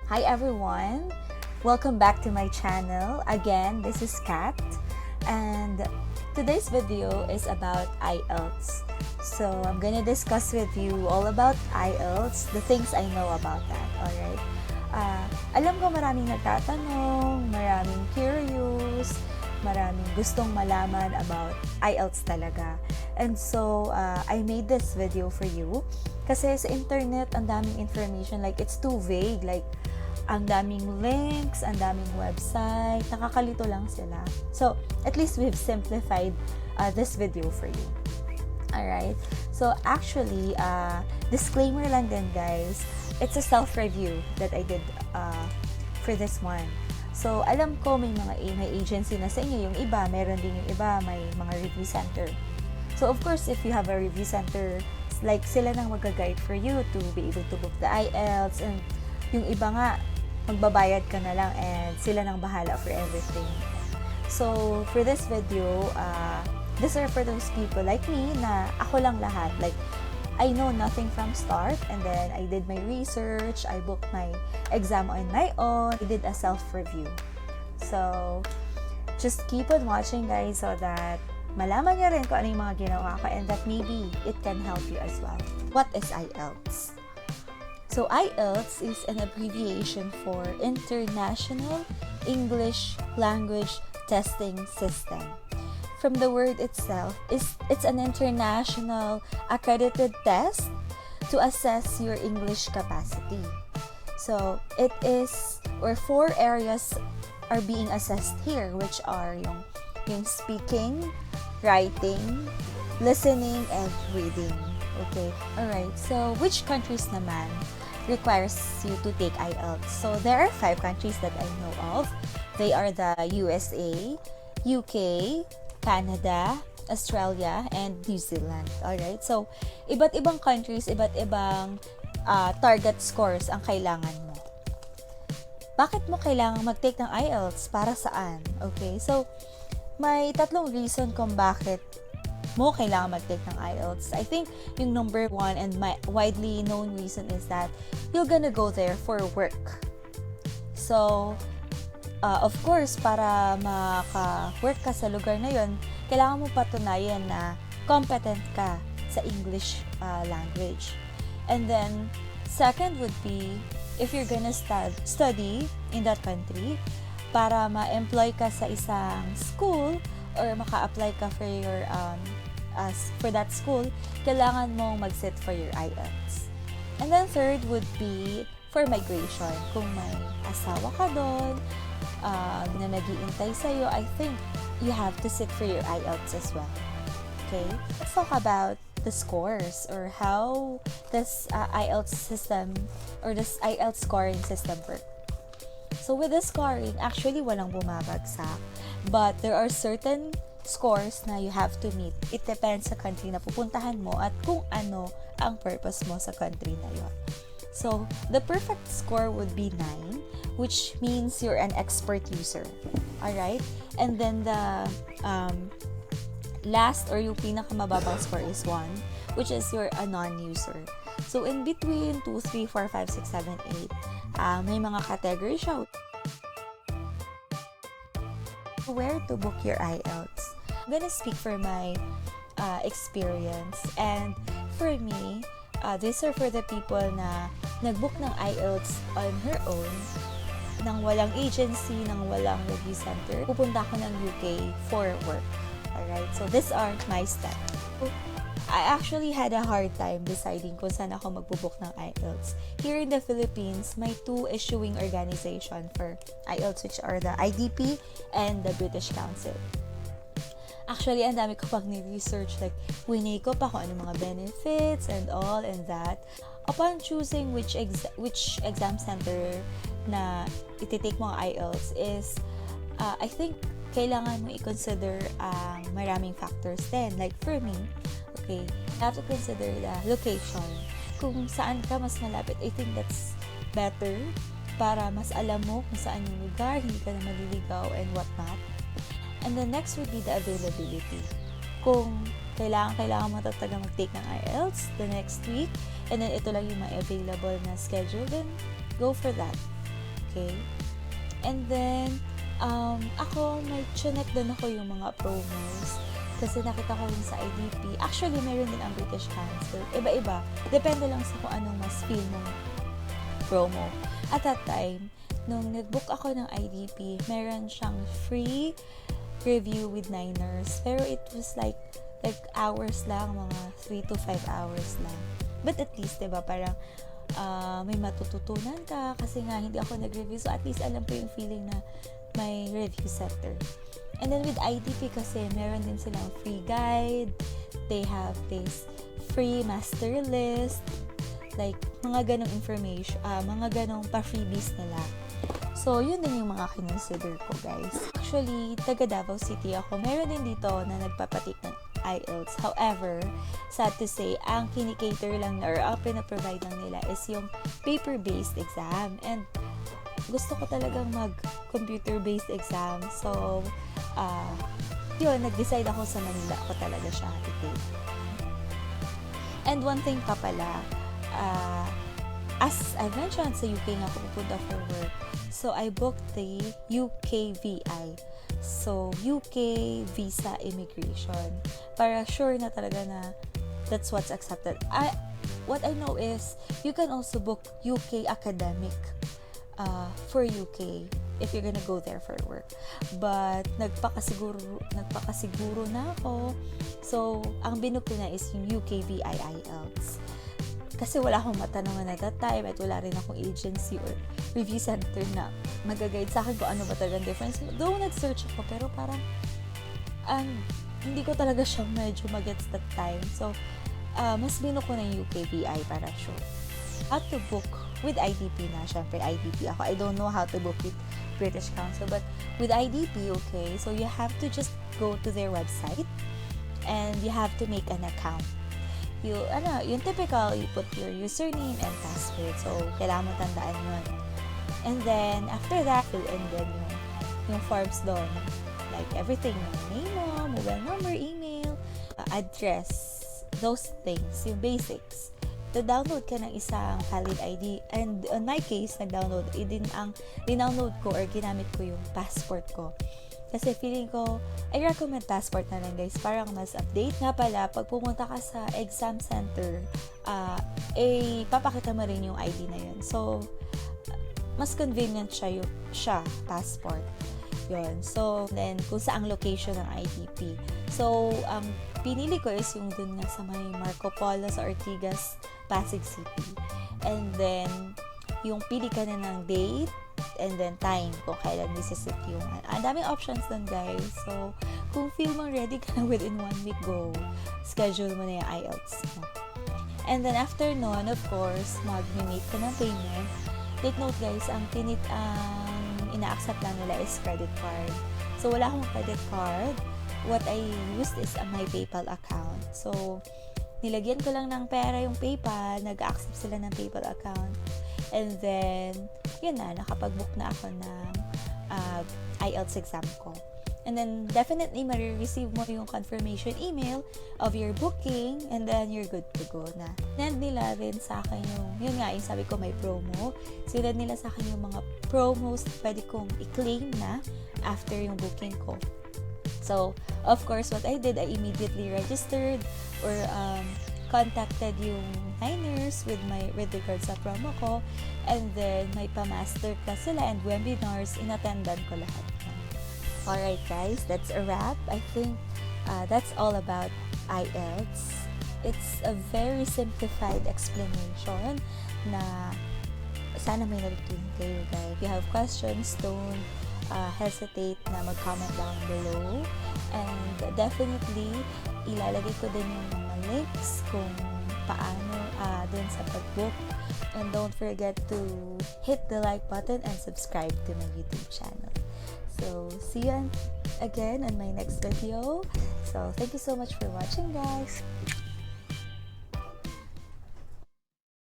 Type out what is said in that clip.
Hi everyone! Welcome back to my channel. Again, this is Kat, and today's video is about IELTS. So, I'm gonna discuss with you all about IELTS, the things I know about that, alright? Alam ko maraming nagtatanong, maraming curious, maraming gustong malaman about IELTS talaga. And so, I made this video for you kasi sa internet, ang daming information, like it's too vague, like ang daming links, ang daming website, nakakalito lang sila. So, at least we've simplified this video for you. Alright? So, actually, disclaimer lang din guys, it's a self-review that I did for this one. So, alam ko may may agency na sa inyo, yung iba, meron din yung iba, may mga review center. So, of course, if you have a review center, like sila nang mag-guide for you to be able to book the IELTS, and yung iba nga, magbabayad ka na lang and sila nang bahala for everything. So, for this video, these are for those people like me na ako lang lahat. Like, I know nothing from start, and then I did my research, I booked my exam on my own, I did a self-review. So, just keep on watching guys so that malaman nyo rin kung ano yung mga ginawa ko and that maybe it can help you as well. What is IELTS? So, IELTS is an abbreviation for International English Language Testing System. From the word itself, it's an international accredited test to assess your English capacity. So, it is, or 4 areas are being assessed here, which are yung speaking, writing, listening, and reading. Okay, alright. So, which countries naman requires you to take IELTS? So, there are 5 countries that I know of. They are the USA, UK, Canada, Australia, and New Zealand. Alright? So, iba't ibang countries, iba't ibang target scores ang kailangan mo. Bakit mo kailangan mag-take ng IELTS? Para saan? Okay? So, may 3 reason kung bakit mo kailangan mag-take ng IELTS. I think yung number 1 and my widely known reason is that you're gonna go there for work. So, of course, para maka-work ka sa lugar na yon, kailangan mo patunayan na competent ka sa English language. And then, second would be, if you're gonna study in that country, para ma-employ ka sa isang school or maka-apply ka for your for that school, kailangan mong mag-sit for your IELTS. And then third would be for migration. Kung may asawa ka doon na nag-iintay sa'yo, I think you have to sit for your IELTS as well. Okay? Let's talk about the scores or how this IELTS system or this IELTS scoring system works. So, with the scoring, actually, walang bumabagsak. But there are certain scores na you have to meet. It depends sa country na pupuntahan mo at kung ano ang purpose mo sa country na yon. So, the perfect score would be 9, which means you're an expert user. Alright? And then the last or yung pinakamababang score is 1, which is you're a non-user. So, in between 2, 3, 4, 5, 6, 7, 8, may mga category siya. Where to book your IELTS? I'm gonna speak for my experience. And for me, these are for the people na nag-book ng IELTS on her own, nang walang agency, nang walang review center. Pupunta ako ng UK for work. Alright? So, these are my steps. I actually had a hard time deciding kung saan ako magbubook ng IELTS. Here in the Philippines, may 2 issuing organization for IELTS, which are the IDP and the British Council. Actually, ang dami ko pang ni-research, like, winay ko pa kung ano mga benefits and all and that. Upon choosing which exam center na iti-take mo ang IELTS is, I think, kailangan mo i-consider ang maraming factors din. Like, for me, okay, you have to consider the location. Kung saan ka mas malapit, I think that's better para mas alam mo kung saan yung lugar, hindi ka na maliligaw and whatnot. And the next would be the availability. Kung kailangan mo talaga mag-take ng IELTS the next week, and then ito lang yung may available na schedule, then go for that. Okay? And then, ako, may chinek din ako yung mga promos. Kasi nakita ko rin sa IDP. Actually, meron din ang British Council. Iba-iba. Depende lang sa kung anong mas feel mong promo. At that time, nung nag-book ako ng IDP, meron siyang free review with Niners. Pero it was like hours lang, mga 3 to 5 hours lang. But at least, diba, parang may matututunan ka kasi nga hindi ako nag-review. So at least alam ko yung feeling na may review center. And then with IDP kasi, meron din silang free guide. They have this free master list. Like, mga ganong information, mga ganong pa-freebies nila. So, yun din yung mga kinonsider ko, guys. Actually, taga Davao City ako. Meron din dito na nagpapatik ng IELTS. However, sad to say, ang kinikater lang or ang pinaprovide lang nila is yung paper-based exam. And gusto ko talagang mag-computer-based exam. So, yun, nag-decide ako sa Manila ako talaga siya i-take. And one thing pa pala, as I mentioned, sa UK nga ako pupunta for work. So, I booked the UKVI. So, UK Visa Immigration. Para sure na talaga na that's what's accepted. What I know is, you can also book UK Academic for UK if you're gonna go there for work. But nagpakasiguro na ako. So, ang binook ko na is yung UKVI IELTS. Kasi wala akong matanungan at that time at wala rin akong agency or review center na mag-guide sa akin kung ano ba talagang difference. Though nag-search ako, pero parang hindi ko talaga siya medyo mag-gets that time. So, mas binook ko na yung UKVI para sure. How to book with IDP na. Syempre, IDP ako. I don't know how to book with British Council. But with IDP, okay, so you have to just go to their website and you have to make an account. Yung typical, you put your username and password. So, kailangan mo tandaan yun. And then, after that, fill in din yung forms doon. Like, everything. Yung name mo, mobile number, email, address, those things, yung basics. To-download ka ng isang valid ID. And on my case, nag-download. Dinownload ko or ginamit ko yung passport ko. Kasi feeling ko, I recommend passport na lang, guys. Parang mas update. Nga pala, pag pumunta ka sa exam center, papakita mo rin yung ID na yun. So, mas convenient siya passport. Yun. So, then, kung saang location ng IDP. So, pinili ko is yung dun nga sa may Marco Polo sa Ortigas, Pasig City. And then, yung pili ka na ng date, and then time kung kailan visisit yung ang daming options dun, guys. So, kung feel mong ready ka na within 1 week, go. Schedule mo na yung IELTS mo. And then, after nun, of course, mag-make ka ng payment. Take note, guys, ang ina-accept lang nila is credit card. So, wala akong credit card. What I used is my PayPal account. So, nilagyan ko lang ng pera yung PayPal. Nag-accept sila ng PayPal account. And then, yun na, nakapag-book na ako ng IELTS exam ko. And then, definitely, marireceive mo yung confirmation email of your booking, and then, you're good to go na. Send nila rin sa akin yun nga, yung sabi ko may promo. Send nila sa akin yung mga promos na pwede kong i-claim na after yung booking ko. So, of course, what I did, I immediately registered or contacted yung Niners with regards sa promo ko, and then may pa-masterclass sila and webinars, inattendan ko lahat. Alright, guys, that's a wrap. I think that's all about IELTS. It's a very simplified explanation na sana may natutunan kayo, guys. If you have questions, don't hesitate na mag-comment down below. And definitely, ilalagay ko din yung mga links kung paano dun sa pag-book. And don't forget to hit the like button and subscribe to my YouTube channel. So, see you again on my next video. So, thank you so much for watching, guys.